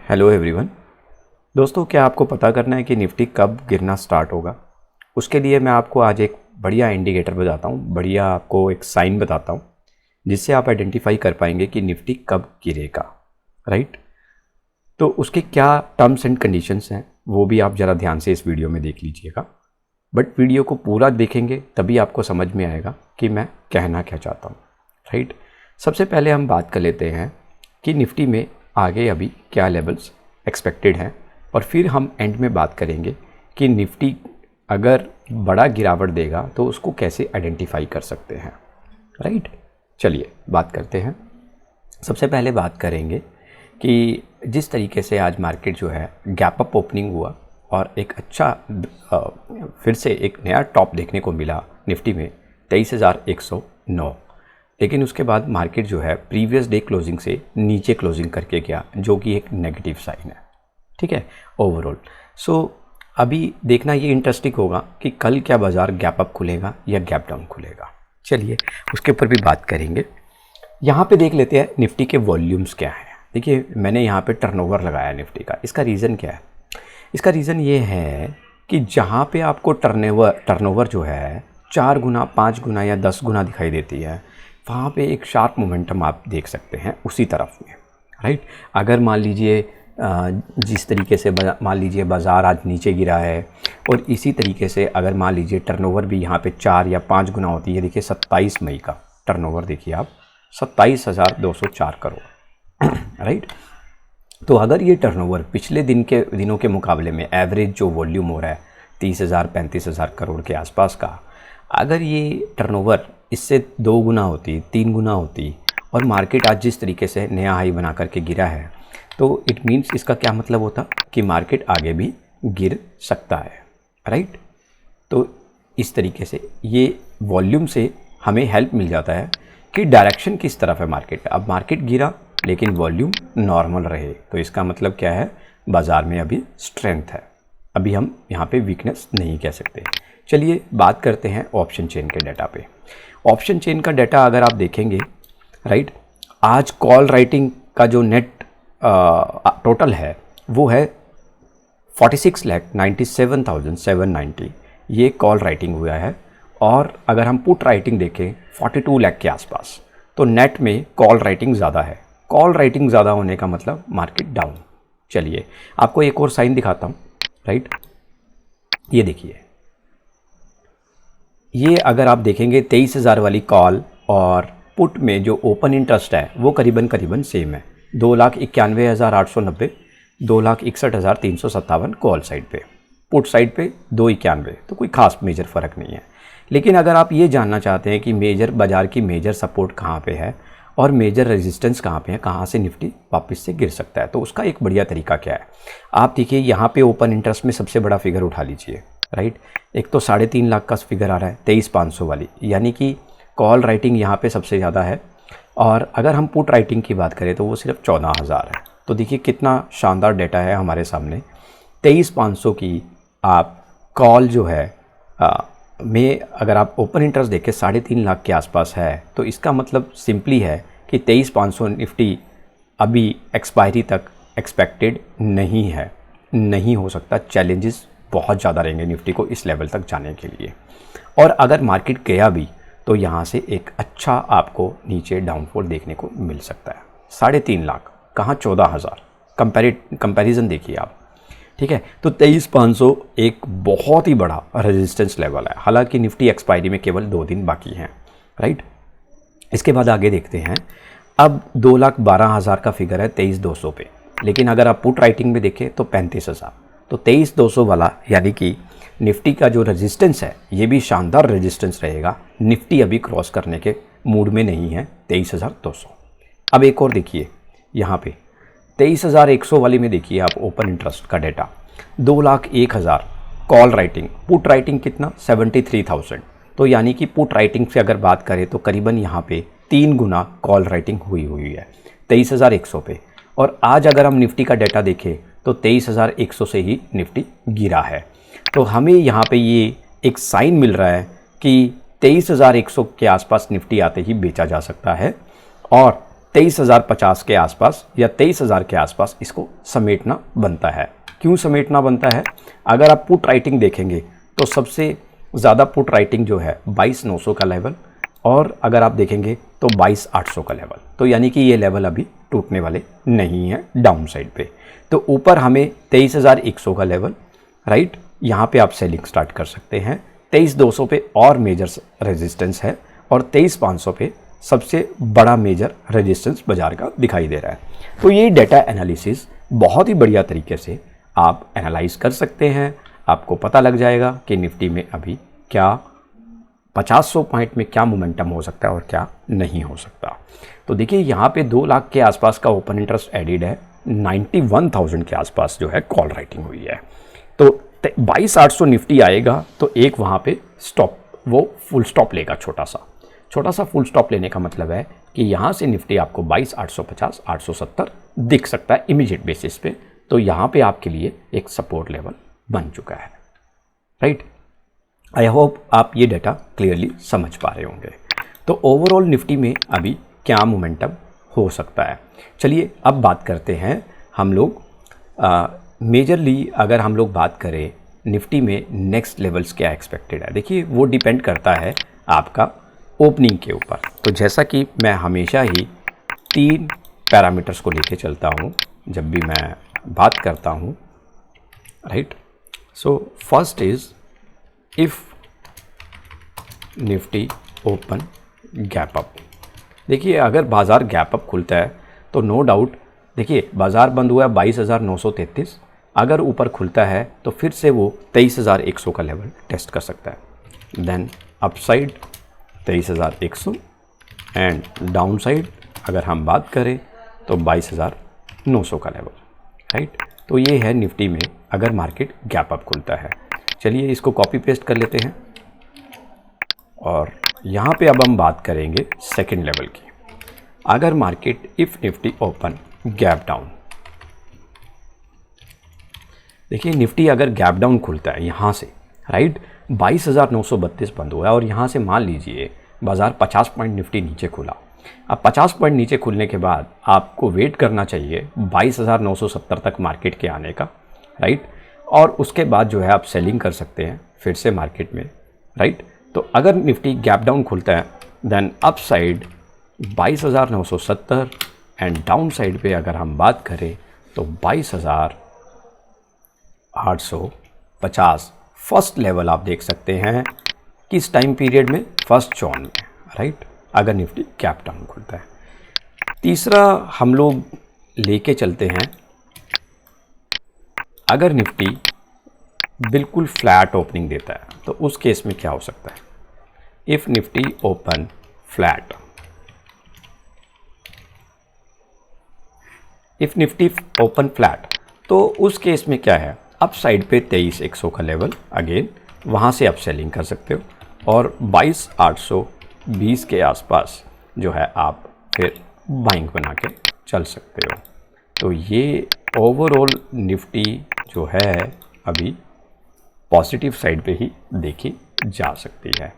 Hello everyone. दोस्तों, क्या आपको पता करना है कि निफ्टी कब गिरना स्टार्ट होगा? उसके लिए मैं आपको आज एक बढ़िया इंडिकेटर बताता हूँ, बढ़िया आपको एक साइन बताता हूँ जिससे आप आइडेंटिफाई कर पाएंगे कि निफ्टी कब गिरेगा। राइट? तो उसके क्या टर्म्स एंड कंडीशंस हैं वो भी आप ज़रा ध्यान से इस वीडियो में देख लीजिएगा। बट वीडियो को पूरा देखेंगे तभी आपको समझ में आएगा कि मैं कहना क्या चाहता हूँ। राइट? सबसे पहले हम बात कर लेते हैं कि निफ्टी में आगे अभी क्या लेवल्स एक्सपेक्टेड हैं, और फिर हम एंड में बात करेंगे कि निफ्टी अगर बड़ा गिरावट देगा तो उसको कैसे आइडेंटिफाई कर सकते हैं। राइट? चलिए बात करते हैं। सबसे पहले बात करेंगे कि जिस तरीके से आज मार्केट जो है गैप अप ओपनिंग हुआ और एक अच्छा फिर से एक नया टॉप देखने को मिला निफ्टी में 23,109, लेकिन उसके बाद मार्केट जो है प्रीवियस डे क्लोजिंग से नीचे क्लोजिंग करके गया, जो कि एक नेगेटिव साइन है। ठीक है, ओवरऑल। सो अभी देखना ये इंटरेस्टिंग होगा कि कल क्या बाज़ार गैप अप खुलेगा या गैप डाउन खुलेगा। चलिए उसके ऊपर भी बात करेंगे। यहाँ पे देख लेते हैं निफ्टी के वॉल्यूम्स क्या है। देखिए, मैंने यहाँ पे टर्नओवर लगाया निफ्टी का। इसका रीज़न क्या है? इसका रीज़न ये है कि जहाँ पे आपको टर्नओवर जो है 4 गुना, 5 गुना या 10 गुना दिखाई देती है, वहाँ पे एक शार्प मोमेंटम आप देख सकते हैं उसी तरफ में। राइट? अगर मान लीजिए जिस तरीके से मान लीजिए बाज़ार आज नीचे गिरा है और इसी तरीके से अगर मान लीजिए टर्नओवर भी यहाँ पे 4 या 5 गुना होती है। देखिए 27 मई का टर्नओवर देखिए आप, 27,204 करोड़। राइट? तो अगर ये टर्नओवर पिछले दिनों के मुकाबले में एवरेज जो वॉल्यूम हो रहा है 30,000 35,000 करोड़ के आसपास का, अगर ये टर्नओवर इससे 2 गुना होती, 3 गुना होती और मार्केट आज जिस तरीके से नया हाई बना करके गिरा है, तो इट मीन्स इसका क्या मतलब होता कि मार्केट आगे भी गिर सकता है। राइट? तो इस तरीके से ये वॉल्यूम से हमें हेल्प मिल जाता है कि डायरेक्शन किस तरफ है मार्केट। अब मार्केट गिरा लेकिन वॉल्यूम नॉर्मल रहे, तो इसका मतलब क्या है? बाज़ार में अभी स्ट्रेंथ है, अभी हम यहाँ पे वीकनेस नहीं कह सकते। चलिए बात करते हैं ऑप्शन चेन के डाटा पे। ऑप्शन चेन का डाटा अगर आप देखेंगे, राइट, आज कॉल राइटिंग का जो नेट टोटल है वो है 46,97,790, ये कॉल राइटिंग हुआ है। और अगर हम पुट राइटिंग देखें 42 लाख के आसपास, तो नेट में कॉल राइटिंग ज़्यादा है। कॉल राइटिंग ज़्यादा होने का मतलब मार्केट डाउन। चलिए आपको एक और साइन दिखाता हूँ। राइट? ये देखिए, ये अगर आप देखेंगे 23,000 वाली कॉल और पुट में जो ओपन इंटरेस्ट है वो करीबन सेम है, 2,91,890, 2,61,357 कॉल साइड पे, पुट साइड पे 291, तो कोई खास मेजर फ़र्क नहीं है। लेकिन अगर आप ये जानना चाहते हैं कि बाज़ार की मेजर सपोर्ट कहाँ पे है और मेजर रेजिस्टेंस कहाँ पे है, कहाँ से निफ्टी वापस से गिर सकता है, तो उसका एक बढ़िया तरीका क्या है? आप देखिए यहाँ पे ओपन इंटरेस्ट में सबसे बड़ा फिगर उठा लीजिए। राइट? एक तो 3.5 लाख का फिगर आ रहा है 23,500 वाली, यानी कि कॉल राइटिंग यहाँ पे सबसे ज़्यादा है। और अगर हम पुट राइटिंग की बात करें तो वो सिर्फ 14,000 है। तो देखिए कितना शानदार डेटा है हमारे सामने। 23,500 की आप कॉल जो है में अगर आप ओपन इंटरेस्ट देखें 3.5 लाख के आसपास है, तो इसका मतलब सिंपली है कि 23,500 निफ्टी अभी एक्सपायरी तक एक्सपेक्टेड नहीं है, नहीं हो सकता। चैलेंजेस बहुत ज़्यादा रहेंगे निफ्टी को इस लेवल तक जाने के लिए। और अगर मार्केट गया भी तो यहाँ से एक अच्छा आपको नीचे डाउनफॉल देखने को मिल सकता है। 3.5 लाख कहाँ 14,000, कंपैरिजन देखिए आप। ठीक है? तो 23,500 एक बहुत ही बड़ा रेजिस्टेंस लेवल है। हालांकि निफ्टी एक्सपायरी में केवल 2 दिन बाकी हैं। राइट? इसके बाद आगे देखते हैं। अब 2,12,000 का फिगर है 23,200 पे, लेकिन अगर आप पुट राइटिंग में देखें तो 35,000, तो 23,200 वाला यानी कि निफ्टी का जो रेजिस्टेंस है ये भी शानदार रेजिस्टेंस रहेगा। निफ्टी अभी क्रॉस करने के मूड में नहीं है 23,200। अब एक और देखिए यहाँ पे 23,100 वाली में देखिए आप ओपन इंटरेस्ट का data 2,01,000 call writing, put writing कितना 73,000। तो यानी कि पुट राइटिंग से अगर बात करें तो करीबन यहाँ पे 3 गुना कॉल राइटिंग हुई है 23,100 पे। और आज अगर हम निफ्टी का डेटा देखें तो 23,100 से ही निफ्टी गिरा है। तो हमें यहाँ पे ये एक साइन मिल रहा है कि 23,100 के आसपास निफ्टी आते ही बेचा जा सकता है और 23,050 के आसपास या 23,000 के आसपास इसको समेटना बनता है। क्यों समेटना बनता है? अगर आप पुट राइटिंग देखेंगे तो सबसे ज़्यादा पुट राइटिंग जो है 22,900 का लेवल, और अगर आप देखेंगे तो 22,800 का लेवल। तो यानी कि ये लेवल अभी टूटने वाले नहीं है डाउन साइड पे। तो ऊपर हमें 23,100 का लेवल, राइट, यहाँ पे आप सेलिंग स्टार्ट कर सकते हैं। 23,200 पे और मेजर रेजिस्टेंस है, और 23,500 पे सबसे बड़ा मेजर रेजिस्टेंस बाजार का दिखाई दे रहा है। तो ये डेटा एनालिसिस बहुत ही बढ़िया तरीके से आप एनालाइज कर सकते हैं। आपको पता लग जाएगा कि निफ्टी में अभी क्या 50-100 पॉइंट में क्या मोमेंटम हो सकता है और क्या नहीं हो सकता। तो देखिए यहाँ पे 2 लाख के आसपास का ओपन इंटरेस्ट एडिड है, 91,000 के आसपास जो है कॉल राइटिंग हुई है। तो 22,800 निफ्टी आएगा तो एक वहाँ पे स्टॉप, वो फुल स्टॉप लेगा, छोटा सा फुल स्टॉप लेने का मतलब है कि यहाँ से निफ्टी आपको 22,850, 870 दिख सकता है इमीडिएट बेसिस पे। तो यहाँ पे आपके लिए एक सपोर्ट लेवल बन चुका है, राइट। आई होप आप ये डेटा क्लियरली समझ पा रहे होंगे। तो ओवरऑल निफ्टी में अभी क्या मोमेंटम हो सकता है। चलिए अब बात करते हैं हम लोग मेजरली, अगर हम लोग बात करें निफ्टी में नेक्स्ट लेवल्स क्या एक्सपेक्टेड है। देखिए वो डिपेंड करता है आपका ओपनिंग के ऊपर। तो जैसा कि मैं हमेशा ही 3 पैरामीटर्स को लेके चलता हूँ जब भी मैं बात करता हूँ, right. So first is if Nifty open gap up. देखिए अगर बाज़ार गैप अप खुलता है तो नो डाउट, देखिए बाज़ार बंद हुआ है 22,933, अगर ऊपर खुलता है तो फिर से वो 23,100 का लेवल टेस्ट कर सकता है। Then upside 23,100 and down side अगर हम बात करें तो 22,900 का लेवल, राइट। तो ये है निफ्टी में अगर मार्केट गैप अप खुलता है। चलिए इसको कॉपी पेस्ट कर लेते हैं, और यहाँ पे अब हम बात करेंगे सेकंड लेवल की। अगर market if Nifty open gap down, देखिए निफ्टी अगर गैप डाउन खुलता है यहाँ से, राइट, 22,932 बंद हुआ है, और यहाँ से मान लीजिए बाज़ार 50 पॉइंट निफ्टी नीचे खुला। अब 50 पॉइंट नीचे खुलने के बाद आपको वेट करना चाहिए 22,970 तक मार्केट के आने का, राइट। और उसके बाद जो है आप सेलिंग कर सकते हैं फिर से मार्केट में, राइट। तो अगर निफ्टी गैप डाउन खुलता है then up side 22,970 and down side पे अगर हम बात करें तो 22,850 फर्स्ट लेवल आप देख सकते हैं किस टाइम पीरियड में, फर्स्ट जॉन में, राइट, अगर निफ्टी गैप डाउन खुलता है। तीसरा हम लोग लेके चलते हैं, अगर निफ्टी बिल्कुल फ्लैट ओपनिंग देता है तो उस केस में क्या हो सकता है। If Nifty open flat, if Nifty open flat, तो उस केस में क्या है, अप साइड पे 23,100 का लेवल, अगेन वहाँ से आप सेलिंग कर सकते हो, और 22,820 के आसपास जो है आप फिर बाइंग बना के चल सकते हो। तो ये ओवरऑल निफ्टी जो है अभी पॉजिटिव साइड पे ही देखी जा सकती है।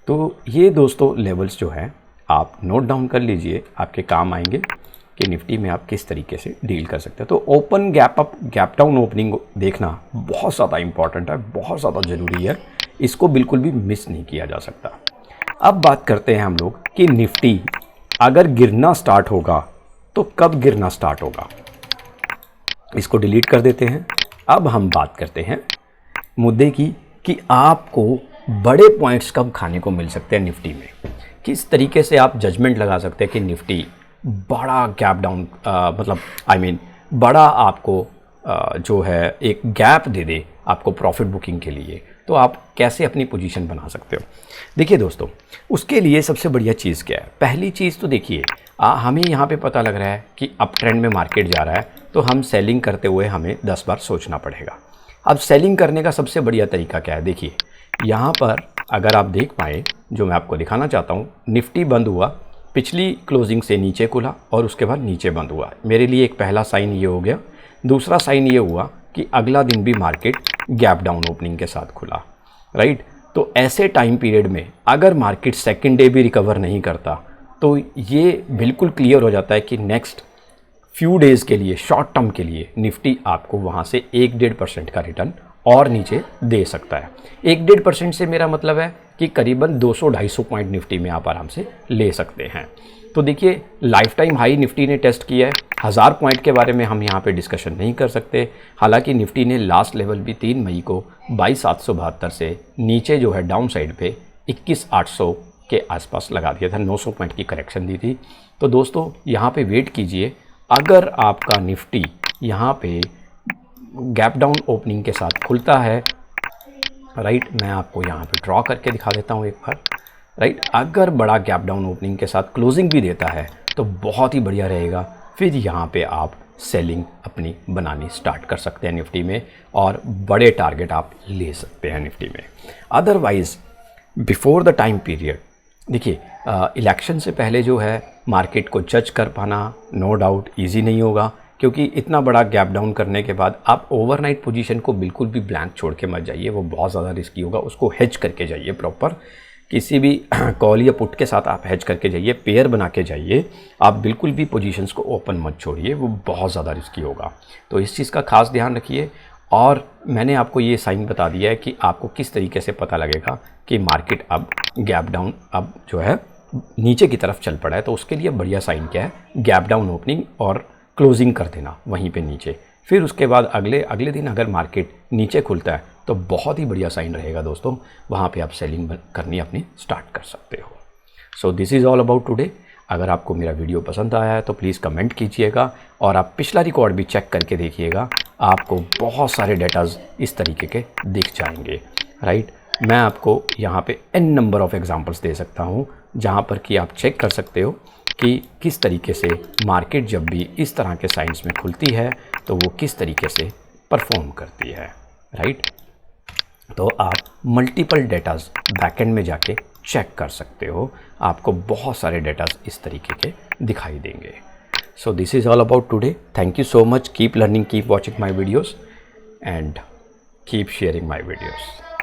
तो ये दोस्तों लेवल्स जो है आप नोट डाउन कर लीजिए, आपके काम आएंगे कि निफ्टी में आप किस तरीके से डील कर सकते हैं। तो open gap up gap down opening देखना बहुत ज़्यादा इंपॉर्टेंट है, बहुत ज़्यादा ज़रूरी है, इसको बिल्कुल भी मिस नहीं किया जा सकता। अब बात करते हैं हम लोग कि निफ्टी अगर गिरना स्टार्ट होगा तो कब गिरना स्टार्ट होगा। इसको डिलीट कर देते हैं। अब हम बात करते हैं मुद्दे की कि आपको बड़े पॉइंट्स कब खाने को मिल सकते हैं निफ्टी में, किस तरीके से आप जजमेंट लगा सकते हैं कि निफ्टी बड़ा गैप डाउन बड़ा आपको जो है एक गैप दे दे आपको प्रॉफिट बुकिंग के लिए, तो आप कैसे अपनी पोजीशन बना सकते हो। देखिए दोस्तों, उसके लिए सबसे बढ़िया चीज़ क्या है। पहली चीज़ तो देखिए हमें यहाँ पे पता लग रहा है कि अप ट्रेंड में मार्केट जा रहा है, तो हम सेलिंग करते हुए हमें 10 बार सोचना पड़ेगा। अब सेलिंग करने का सबसे बढ़िया तरीका क्या है, देखिए यहाँ पर अगर आप देख पाए, जो मैं आपको दिखाना चाहता हूँ, निफ्टी बंद हुआ, पिछली क्लोजिंग से नीचे खुला और उसके बाद नीचे बंद हुआ। मेरे लिए एक पहला साइन ये हो गया। दूसरा साइन ये हुआ कि अगला दिन भी मार्केट गैप डाउन ओपनिंग के साथ खुला, राइट। तो ऐसे टाइम पीरियड में अगर मार्केट सेकेंड डे भी रिकवर नहीं करता तो ये बिल्कुल क्लियर हो जाता है कि नेक्स्ट फ्यू डेज़ के लिए, शॉर्ट टर्म के लिए निफ्टी आपको वहाँ से 1-1.5% का रिटर्न और नीचे दे सकता है। 1-1.5% से मेरा मतलब है कि करीबन 200-250 पॉइंट निफ्टी में आप आराम से ले सकते हैं। तो देखिए, लाइफ टाइम हाई निफ्टी ने टेस्ट किया है। 1000 पॉइंट के बारे में हम यहाँ पे डिस्कशन नहीं कर सकते। हालांकि निफ्टी ने लास्ट लेवल भी 3 मई को 22,772 से नीचे जो है डाउन साइड पे 21,800 के आसपास लगा दिया था, 900 पॉइंट की करेक्शन दी थी। तो दोस्तों यहाँ पे वेट कीजिए, अगर आपका निफ्टी यहाँ पे गैप डाउन ओपनिंग के साथ खुलता है, राइट, मैं आपको यहाँ पे ड्रॉ करके दिखा देता हूँ एक बार, राइट, अगर बड़ा गैप डाउन ओपनिंग के साथ क्लोजिंग भी देता है तो बहुत ही बढ़िया रहेगा। फिर यहाँ पे आप सेलिंग अपनी बनानी स्टार्ट कर सकते हैं निफ्टी में और बड़े टारगेट आप ले सकते हैं निफ्टी में। Otherwise before the time period, देखिए इलेक्शन से पहले जो है मार्केट को जज कर पाना नो डाउट ईजी नहीं होगा, क्योंकि इतना बड़ा गैप डाउन करने के बाद आप ओवरनाइट पोजीशन को बिल्कुल भी ब्लैंक छोड़ के मत जाइए, वो बहुत ज़्यादा रिस्की होगा। उसको हेज करके जाइए, प्रॉपर किसी भी कॉल या पुट के साथ आप हेज करके जाइए, पेयर बना के जाइए। आप बिल्कुल भी पोजीशंस को ओपन मत छोड़िए, वो बहुत ज़्यादा रिस्की होगा। तो इस चीज़ का खास ध्यान रखिए। और मैंने आपको ये साइन बता दिया है कि आपको किस तरीके से पता लगेगा कि मार्केट अब गैप डाउन अब जो है नीचे की तरफ चल पड़ा है। तो उसके लिए बढ़िया साइन क्या है, गैप डाउन ओपनिंग और क्लोजिंग कर देना वहीं पे नीचे। फिर उसके बाद अगले दिन अगर मार्केट नीचे खुलता है तो बहुत ही बढ़िया साइन रहेगा दोस्तों, वहाँ पे आप सेलिंग करनी अपनी स्टार्ट कर सकते हो। So this is all about today. अगर आपको मेरा वीडियो पसंद आया है तो प्लीज़ कमेंट कीजिएगा और आप पिछला रिकॉर्ड भी चेक करके देखिएगा, आपको बहुत सारे डेटाज इस तरीके के दिख जाएंगे, राइट। मैं आपको यहाँ पे n नंबर ऑफ़ एग्जांपल्स दे सकता हूँ जहाँ पर कि आप चेक कर सकते हो कि किस तरीके से मार्केट जब भी इस तरह के साइंस में खुलती है तो वो किस तरीके से परफॉर्म करती है, राइट। तो आप मल्टीपल डेटाज बैकएंड में जाके चेक कर सकते हो, आपको बहुत सारे डेटाज इस तरीके के दिखाई देंगे। So this is all about today. Thank you so much. Keep learning, keep watching my videos and keep sharing my videos.